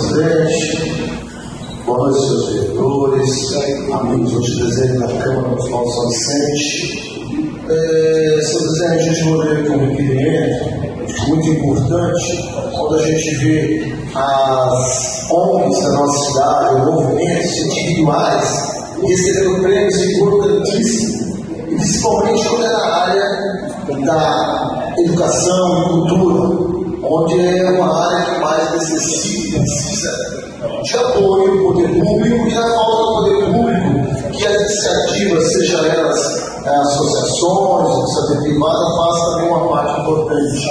presidente, boa noite, senhores vereadores, amigos hoje presentes na Câmara Municipal de São Vicente. Senhor presidente, a gente vai ver aqui um requerimento muito importante, quando a gente vê as ONGs da nossa cidade, movimentos individuais, recebendo prêmios importantíssimos, e principalmente quando é na área da educação e cultura, onde é uma área que mais necessita, precisa de apoio do poder público, e na falta do poder público, que as iniciativas, sejam elas associações, iniciativa privada, façam também uma parte importante.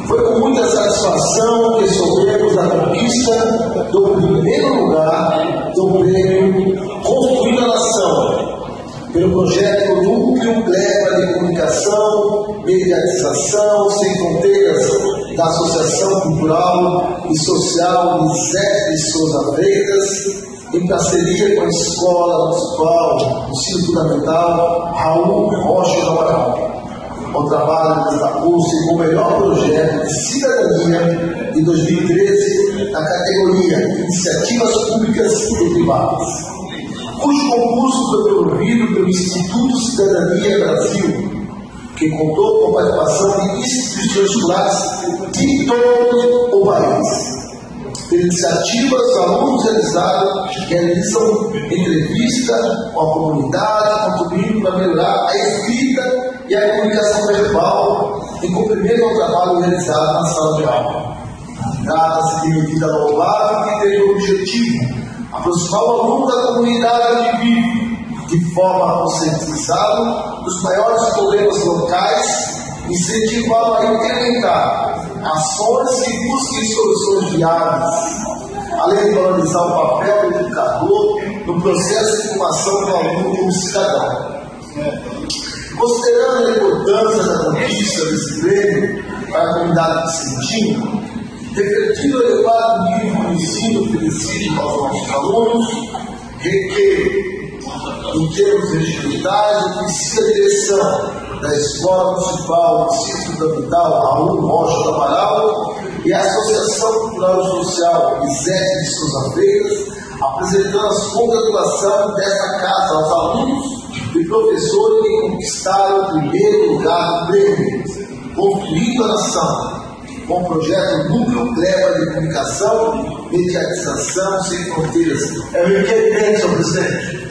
Foi com muita satisfação que soubemos a conquista do primeiro lugar do prêmio Construindo a Nação, pelo projeto Núcleo Gleba de Comunicação, Mediatização Sem Fronteiras da Associação Cultural e Social Lisete de Souza Freitas, em parceria com a Escola Municipal do Ensino Fundamental Raul Rocha do Amaral. O trabalho destacou-se como o melhor projeto de cidadania de 2013 na categoria Iniciativas Públicas e Privadas, cujo concurso foi promovido pelo Instituto Cidadania Brasil, que contou com a participação de instituições escolares de todo o país. Pela iniciativa, os alunos realizam entrevista com a comunidade, contribuindo para melhorar a escrita e a comunicação verbal, em cumprimento ao trabalho realizado na sala de aula. Trata-se de medida louvável que tem o objetivo aproximar o aluno da comunidade onde vive, de forma a conscientizá-lo dos maiores problemas locais, incentivá-lo a implementar ações que busquem soluções viáveis, além de valorizar o papel do educador no processo de formação do aluno como cidadão. Considerando a importância da conquista desse prêmio para a comunidade vicentina, refletindo o elevado nível do ensino oferecido aos nossos alunos, requer, em termos regimentais, o princípio da direção da Escola Municipal do Ensino Fundamental Raul Rocha do Amaral e a Associação Cultural e Social Lisete de Souza Freitas, apresentando as congratulações desta casa aos alunos e professores que conquistaram o primeiro lugar do prêmio Construindo a Nação, com o projeto Núcleo Gleba de Comunicação, Mediatização Sem Fronteiras. É o requerimento, senhor presidente.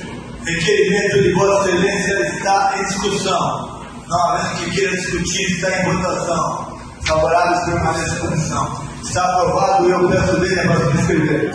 Requerimento de Vossa Excelência está em discussão. Novamente que queira discutir, está em votação. Favoráveis permanece em comissão. Está aprovado e eu peço dele para se inscrever.